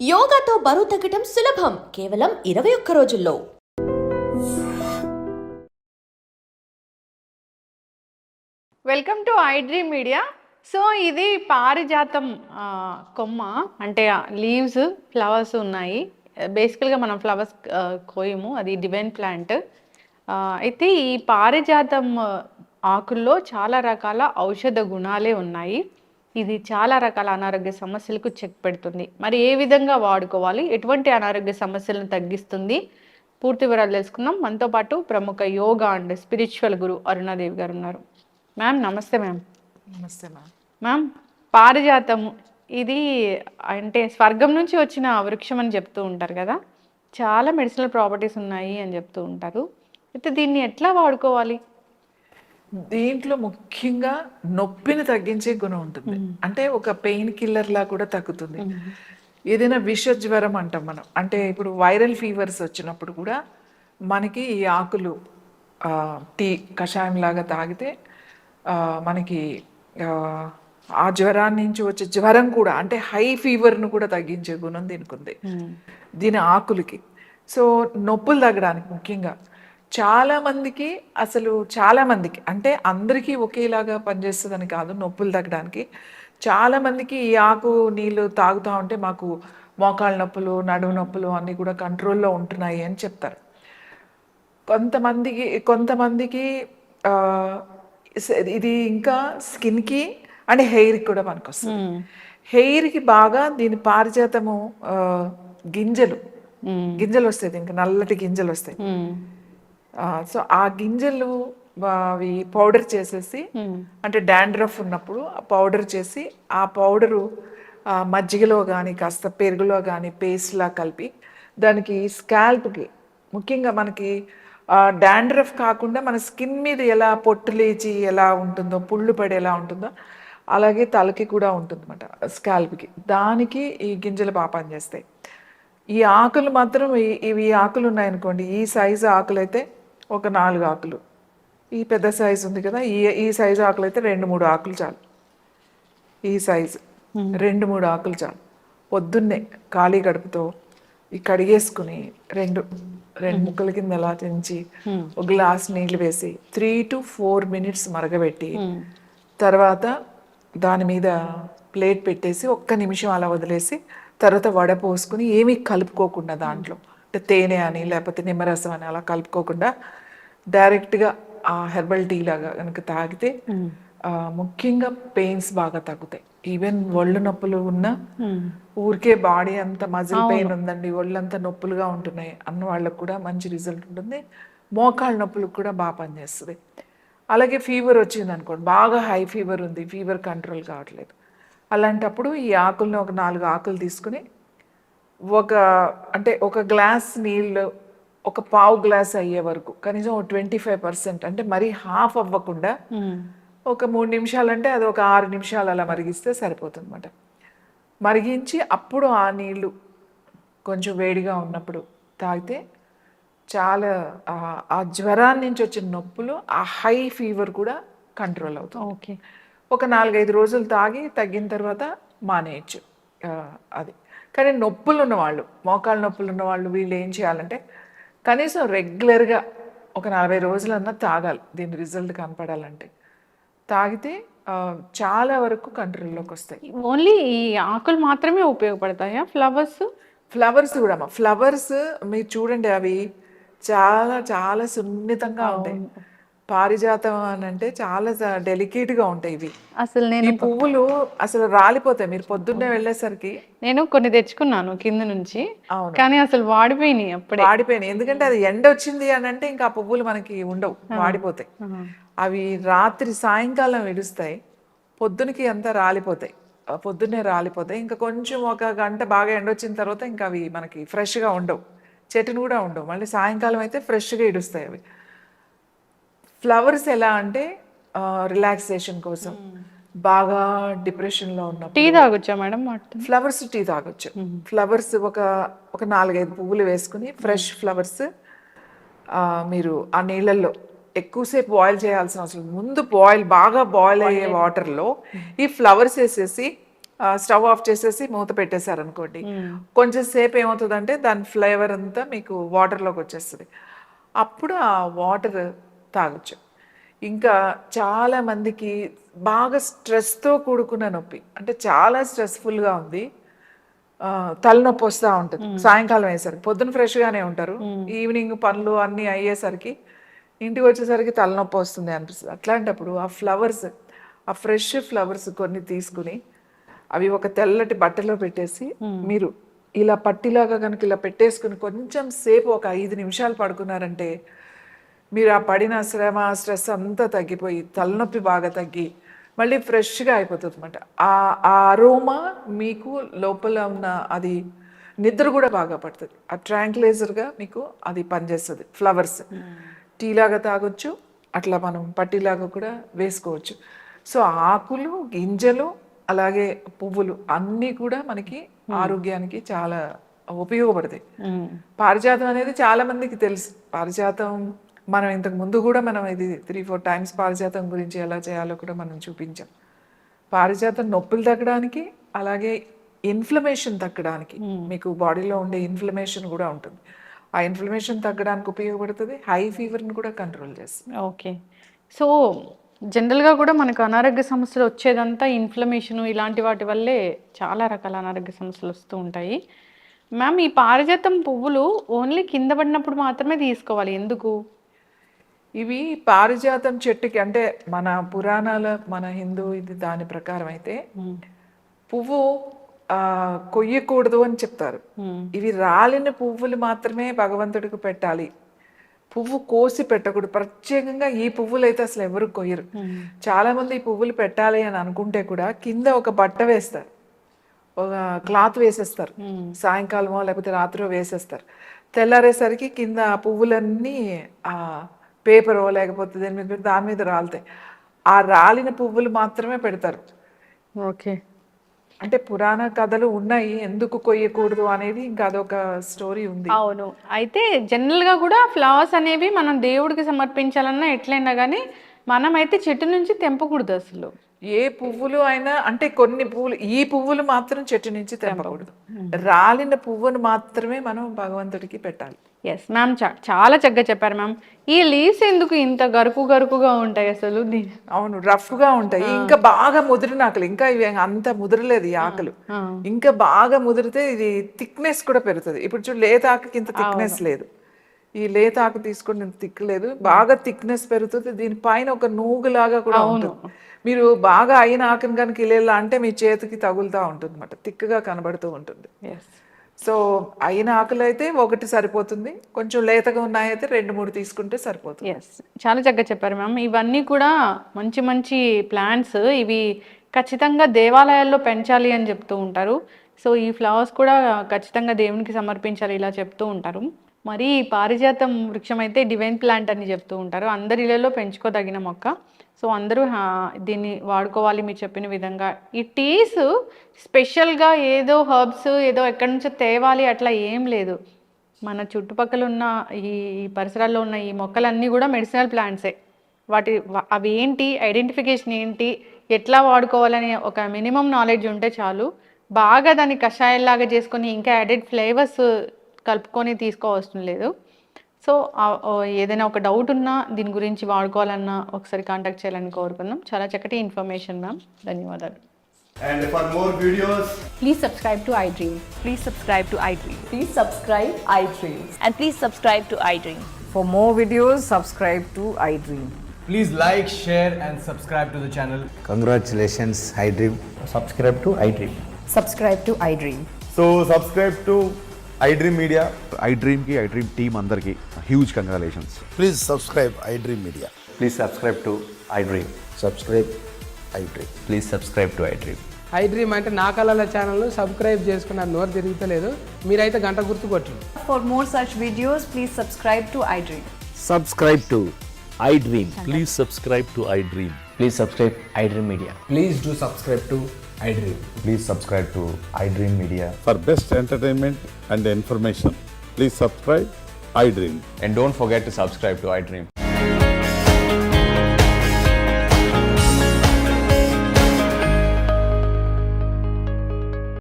యోగాతో బరువు తగ్గటం సులభం కేవలం 21 రోజుల్లో. Welcome to iDream media. So ఇది పారిజాతం కొమ్మ, అంటే లీవ్స్ ఫ్లవర్స్ ఉన్నాయి. బేసికల్గా మనం ఫ్లవర్స్ కోయము, అది డివైన్ ప్లాంట్. అయితే ఈ పారిజాతం ఆకుల్లో చాలా రకాల ఔషధ గుణాలే ఉన్నాయి. ఇది చాలా రకాల అనారోగ్య సమస్యలకు చెక్ పెడుతుంది. మరి ఏ విధంగా వాడుకోవాలి, ఎటువంటి అనారోగ్య సమస్యలను తగ్గిస్తుంది, పూర్తి వివరాలు తెలుసుకుందాం. మనతో పాటు ప్రముఖ యోగా అండ్ స్పిరిచువల్ గురు అరుణాదేవి గారు ఉన్నారు. మ్యామ్ నమస్తే. మ్యామ్ నమస్తే మ్యామ్. మ్యామ్, పారిజాతము ఇది అంటే స్వర్గం నుంచి వచ్చిన వృక్షం అని చెప్తూ ఉంటారు కదా, చాలా మెడిసినల్ ప్రాపర్టీస్ ఉన్నాయి అని చెప్తూ ఉంటారు. అయితే దీన్ని ఎట్లా వాడుకోవాలి? దీంట్లో ముఖ్యంగా నొప్పిని తగ్గించే గుణం ఉంటుంది. అంటే ఒక పెయిన్ కిల్లర్ లా కూడా తగ్గుతుంది. ఏదైనా విష జ్వరం అంటాం మనం, అంటే ఇప్పుడు వైరల్ ఫీవర్స్ వచ్చినప్పుడు కూడా మనకి ఈ ఆకులు టీ కషాయం లాగా తాగితే మనకి ఆ జ్వరాన్ని నుంచి వచ్చే జ్వరం కూడా, అంటే హై ఫీవర్ను కూడా తగ్గించే గుణం దీనికి ఉంది, దీని ఆకులకి. సో నొప్పులు తగ్గడానికి ముఖ్యంగా చాలామందికి, అసలు చాలామందికి అంటే అందరికీ ఒకేలాగా పనిచేస్తుందని కాదు, నొప్పులు తగ్గడానికి చాలామందికి ఈ ఆకు నీళ్ళు తాగుతూ ఉంటే మాకు మోకాళ్ళ నొప్పులు, నడుము నొప్పులు అన్నీ కూడా కంట్రోల్లో ఉంటున్నాయి అని చెప్తారు. కొంతమందికి ఇది ఇంకా స్కిన్కి అంటే హెయిర్కి కూడా పనికొస్తుంది. హెయిర్కి బాగా దీని పారిజాతము గింజలు వస్తాయి, దీనికి నల్లటి గింజలు వస్తాయి. సో ఆ గింజలు అవి పౌడర్ చేసేసి, అంటే డాండ్రఫ్ ఉన్నప్పుడు పౌడర్ చేసి, ఆ పౌడరు మజ్జిగలో కానీ కాస్త పెరుగులో కానీ పేస్ట్లా కలిపి దానికి స్కాల్ప్కి, ముఖ్యంగా మనకి డాండ్రఫ్ కాకుండా మన స్కిన్ మీద ఎలా పొట్టు లేచి ఎలా ఉంటుందో, పుళ్ళు పడి ఎలా ఉంటుందో అలాగే తలకి కూడా ఉంటుందన్నమాట స్కాల్ప్కి. దానికి ఈ గింజలు బాగా పనిచేస్తాయి. ఈ ఆకులు మాత్రం ఇవి ఆకులు ఉన్నాయనుకోండి, ఈ సైజు ఆకులు అయితే ఒక 4 ఆకులు, ఈ పెద్ద సైజు ఉంది కదా, ఈ సైజు ఆకులు అయితే 2-3 ఆకులు చాలు. ఈ సైజు 2-3 ఆకులు చాలు. పొద్దున్నే ఖాళీ కడుపుతో ఈ కడిగేసుకుని రెండు ముక్కల కింద ఎలా తెంచి ఒక గ్లాస్ నీళ్ళు వేసి 3 to 4 minutes మరగబెట్టి, తర్వాత దాని మీద ప్లేట్ పెట్టేసి 1 నిమిషం అలా వదిలేసి, తర్వాత వడ పోసుకుని ఏమీ కలుపుకోకుండా దాంట్లో, అంటే తేనె అని లేకపోతే నిమ్మరసం అని అలా కలుపుకోకుండా డైరెక్ట్గా ఆ హెర్బల్ టీ లాగా కనుక తాగితే ముఖ్యంగా పెయిన్స్ బాగా తగ్గుతాయి. ఈవెన్ ఒళ్ళు నొప్పులు ఉన్నా, ఊరికే బాడీ అంతా మజిల్ పెయిన్ ఉందండి, ఒళ్ళంతా నొప్పులుగా ఉంటున్నాయి అన్న వాళ్ళకు కూడా మంచి రిజల్ట్ ఉంటుంది. మోకాళ్ళ నొప్పులకు కూడా బాగా పనిచేస్తుంది. అలాగే ఫీవర్ వచ్చింది అనుకోండి, బాగా హై ఫీవర్ ఉంది, ఫీవర్ కంట్రోల్ కావట్లేదు, అలాంటప్పుడు ఈ ఆకులను ఒక 4 ఆకులు తీసుకుని ఒక గ్లాస్ నీళ్ళు ఒక పావు గ్లాస్ అయ్యే వరకు, కనీసం 25%, అంటే మరీ హాఫ్ అవ్వకుండా ఒక 3 నిమిషాలు, అంటే అది ఒక 6 నిమిషాలు అలా మరిగిస్తే సరిపోతుంది అన్నమాట. మరిగించి అప్పుడు ఆ నీళ్ళు కొంచెం వేడిగా ఉన్నప్పుడు తాగితే చాలా ఆ జ్వరాన్ని నుంచి వచ్చిన నొప్పులు, ఆ హై ఫీవర్ కూడా కంట్రోల్ అవుతుంది. ఓకే, ఒక 4-5 రోజులు తాగి తగ్గిన తర్వాత మానేయచ్చు అది. కానీ నొప్పులు ఉన్నవాళ్ళు, మోకాళ్ళ నొప్పులు ఉన్నవాళ్ళు, వీళ్ళు ఏం చేయాలంటే కనీసం రెగ్యులర్గా ఒక 40 రోజులన్నా తాగాలి, దీని రిజల్ట్ కనపడాలంటే. తాగితే చాలా వరకు కంట్రోల్లోకి వస్తాయి. ఓన్లీ ఈ ఆకులు మాత్రమే ఉపయోగపడతాయా? ఫ్లవర్స్ కూడా ఫ్లవర్స్ మీరు చూడండి, అవి చాలా చాలా సున్నితంగా ఉంటాయి. పారిజాతం అని అంటే చాలా డెలికేట్గా ఉంటాయి ఇవి. అసలు ఈ పువ్వులు అసలు రాలిపోతాయి. మీరు పొద్దున్నే వెళ్ళేసరికి నేను కొన్ని తెచ్చుకున్నాను కింద నుంచి, కానీ అసలు వాడిపోయినాయి, అప్పుడే వాడిపోయినాయి. ఎందుకంటే అది ఎండ వచ్చింది అని అంటే ఇంకా ఆ పువ్వులు మనకి ఉండవు, వాడిపోతాయి. అవి రాత్రి సాయంకాలం విడుస్తాయి, పొద్దునకి అంతా రాలిపోతాయి, పొద్దున్నే రాలిపోతాయి. ఇంకా కొంచెం 1 గంట బాగా ఎండ వచ్చిన తర్వాత ఇంకా అవి మనకి ఫ్రెష్గా ఉండవు, చెట్టును కూడా ఉండవు. మళ్ళీ సాయంకాలం అయితే ఫ్రెష్గా ఇడుస్తాయి అవి. ఫ్లవర్స్ ఎలా అంటే రిలాక్సేషన్ కోసం, బాగా డిప్రెషన్లో ఉన్న టీ తాగొచ్చా మేడం? ఫ్లవర్స్ టీ తాగొచ్చు. ఫ్లవర్స్ ఒక 4-5 పువ్వులు వేసుకుని, ఫ్రెష్ ఫ్లవర్స్ మీరు ఆ నీళ్ళల్లో ఎక్కువసేపు బాయిల్ చేయాల్సిన అవసరం, ముందు బాగా బాయిల్ అయ్యే వాటర్లో ఈ ఫ్లవర్స్ వేసేసి స్టవ్ ఆఫ్ చేసేసి మూత పెట్టేశారనుకోండి, కొంచెం సేపు ఏమవుతుందంటే దాని ఫ్లేవర్ అంతా మీకు వాటర్లోకి వచ్చేస్తుంది. అప్పుడు ఆ వాటర్ తాగొచ్చు. ఇంకా చాలా మందికి బాగా స్ట్రెస్తో కూడుకున్న నొప్పి, అంటే చాలా స్ట్రెస్ఫుల్గా ఉంది, తలనొప్పి వస్తూ ఉంటుంది సాయంకాలం అయ్యేసరికి. పొద్దున ఫ్రెష్గానే ఉంటారు, ఈవినింగ్ పనులు అన్నీ అయ్యేసరికి ఇంటికి వచ్చేసరికి తలనొప్పి వస్తుంది అనిపిస్తుంది. అట్లాంటప్పుడు ఆ ఫ్లవర్స్, ఆ ఫ్రెష్ ఫ్లవర్స్ కొన్ని తీసుకుని అవి ఒక తెల్లటి బట్టలో పెట్టేసి మీరు ఇలా పట్టిలాగా కనుక ఇలా పెట్టేసుకుని కొంచెం సేపు ఒక 5 నిమిషాలు పడుకున్నారంటే మీరు ఆ పడిన శ్రమ స్ట్రెస్ అంతా తగ్గిపోయి తలనొప్పి బాగా తగ్గి మళ్ళీ ఫ్రెష్గా అయిపోతుంది అనమాట. ఆ అరోమా మీకు లోపల ఉన్న అది నిద్ర కూడా బాగా పడుతుంది. ఆ ట్రాంక్లైజర్గా మీకు అది పనిచేస్తుంది. ఫ్లవర్స్ టీలాగా తాగొచ్చు, అట్లా మనం పట్టిలాగా కూడా వేసుకోవచ్చు. సో ఆకులు, గింజలు, అలాగే పువ్వులు అన్నీ కూడా మనకి ఆరోగ్యానికి చాలా ఉపయోగపడతాయి. పారిజాతం అనేది చాలా మందికి తెలుసు. పారిజాతం మనం ఇంతకు ముందు కూడా మనం ఇది 3-4 టైమ్స్ పారిజాతం గురించి ఎలా చేయాలో కూడా మనం చూపించాం. పారిజాతం నొప్పులు తగ్గడానికి, అలాగే ఇన్ఫ్లమేషన్ తగ్గడానికి, మీకు బాడీలో ఉండే ఇన్ఫ్లమేషన్ కూడా ఉంటుంది, ఆ ఇన్ఫ్లమేషన్ తగ్గడానికి ఉపయోగపడుతుంది. హై ఫీవర్ని కూడా కంట్రోల్ చేస్తుంది. ఓకే. సో జనరల్గా కూడా మనకు అనారోగ్య సమస్యలు వచ్చేదంతా ఇన్ఫ్లమేషను ఇలాంటి వాటి వల్లే చాలా రకాల అనారోగ్య సమస్యలు వస్తూ ఉంటాయి. మ్యామ్, ఈ పారిజాతం పువ్వులు ఓన్లీ కింద పడినప్పుడు మాత్రమే తీసుకోవాలి, ఎందుకు? ఇవి పారిజాతం చెట్టుకి, అంటే మన పురాణాల, మన హిందూ ఇది దాని ప్రకారం అయితే పువ్వు కొయ్యకూడదు అని చెప్తారు. ఇవి రాలిన పువ్వులు మాత్రమే భగవంతుడికి పెట్టాలి, పువ్వు కోసి పెట్టకూడదు. ప్రత్యేకంగా ఈ పువ్వులు అయితే అసలు ఎవరు కొయ్యరు. చాలా మంది ఈ పువ్వులు పెట్టాలి అని అనుకుంటే కూడా కింద ఒక బట్ట వేస్తారు, ఒక క్లాత్ వేసేస్తారు, సాయంకాలమో లేకపోతే రాత్రో వేసేస్తారు. తెల్లారేసరికి కింద ఆ పువ్వులన్నీ ఆ పేపరో లేకపోతే దాని మీద రాలుతాయి. ఆ రాలిన పువ్వులు మాత్రమే పెడతారు. ఓకే. అంటే పురాణ కథలు ఉన్నాయి ఎందుకు కొయ్యకూడదు అనేది, ఇంకా అదొక స్టోరీ ఉంది. అవును. అయితే జనరల్గా కూడా ఫ్లవర్స్ అనేవి మనం దేవుడికి సమర్పించాలన్నా ఎట్లయినా కానీ మనమైతే చెట్టు నుంచి తెంపకూడదు అసలు. ఏ పువ్వులు అయినా, అంటే కొన్ని పువ్వులు, ఈ పువ్వులు మాత్రం చెట్టు నుంచి తెంపకూడదు, రాలిన పువ్వును మాత్రమే మనం భగవంతుడికి పెట్టాలి. ఎస్ మ్యామ్, చాలా చక్కగా చెప్పారు మ్యామ్. ఈ లీవ్స్ ఎందుకు ఇంత గరుకుగా ఉంటాయి అసలు? అవును, రఫ్గా ఉంటాయి. ఇంకా బాగా ముదిరిన ఆకులు, ఇంకా ఇవి అంత ముదరలేదు ఈ ఆకులు, ఇంకా బాగా ముదిరితే ఇది థిక్నెస్ కూడా పెరుగుతుంది. ఇప్పుడు చూడు, లేత ఆకుకి ఇంత థిక్నెస్ లేదు, ఈ లేత ఆకు తీసుకుని థిక్ లేదు, బాగా థిక్నెస్ పెరుగుతుంది. దీనిపైన ఒక నూగులాగా కూడా ఉంటుంది. మీరు బాగా అయిన ఆకుని కనుక ఇలా అంటే మీ చేతికి తగులుతూ ఉంటుంది అన్నమాట, థిక్గా కనబడుతూ ఉంటుంది. సో అయిన ఆకులు అయితే ఒకటి సరిపోతుంది, కొంచెం లేతగా ఉన్నాయైతే 2-3 తీసుకుంటే సరిపోతుంది. ఎస్, చాలా చక్కగా చెప్పారు మ్యామ్. ఇవన్నీ కూడా మంచి మంచి ప్లాంట్స్, ఇవి ఖచ్చితంగా దేవాలయాల్లో పెంచాలి అని చెప్తూ ఉంటారు. సో ఈ ఫ్లవర్స్ కూడా ఖచ్చితంగా దేవునికి సమర్పించాలి ఇలా చెప్తూ ఉంటారు. మరి పారిజాతం వృక్షం అయితే డివైన్ ప్లాంట్ అని చెప్తూ ఉంటారు, అందరి ఇళ్లలో పెంచుకోదగిన మొక్క. సో అందరూ దీన్ని వాడుకోవాలి మీరు చెప్పిన విధంగా. ఈ టీస్ స్పెషల్గా ఏదో హర్బ్స్ ఏదో ఎక్కడి నుంచో తేవాలి అట్లా ఏం లేదు. మన చుట్టుపక్కల ఉన్న ఈ పరిసరాల్లో ఉన్న ఈ మొక్కలన్నీ కూడా మెడిసినల్ ప్లాంట్సే. అవి ఏంటి, ఐడెంటిఫికేషన్ ఏంటి, ఎట్లా వాడుకోవాలని ఒక మినిమం నాలెడ్జ్ ఉంటే చాలు. బాగా దాన్ని కషాయాల్లాగా చేసుకొని ఇంకా యాడెడ్ ఫ్లేవర్స్ కలుపుకొని తీసుకోవడం లేదు. సో ఏదైనా ఒక డౌట్ ఉన్నా దీని గురించి వాడుకోవాలన్నా ఒకసారి కాంటాక్ట్ చేయాలని కోరుకుందాం. చాలా చక్కటి ఇన్ఫర్మేషన్ మ్యామ్, ధన్యవాదాలు. And for more videos, Please subscribe to iDream. Please subscribe to iDream. Please subscribe iDream. And please subscribe to iDream. For more videos, subscribe to iDream. please like, share and subscribe to the channel. Congratulations, iDream. Subscribe to iDream. Subscribe to iDream. So subscribe to iDream Media. iDream ki iDream team అందరికి huge congratulations. Please subscribe iDream Media. Please subscribe to iDream. Subscribe iDream. Please subscribe to iDream. iDream అంటే నా కళల channel subscribe చేసుకున్నారు, నోరు తిరుగుతలేదు, మీరైతే గంట గుర్తు కొట్టండి. For more such videos, please subscribe to iDream. Subscribe to iDream. Please subscribe to iDream. Please subscribe iDream Media. Please do subscribe to iDream. Please subscribe to iDream Media. For best entertainment and information, please subscribe iDream. And don't forget to subscribe to iDream.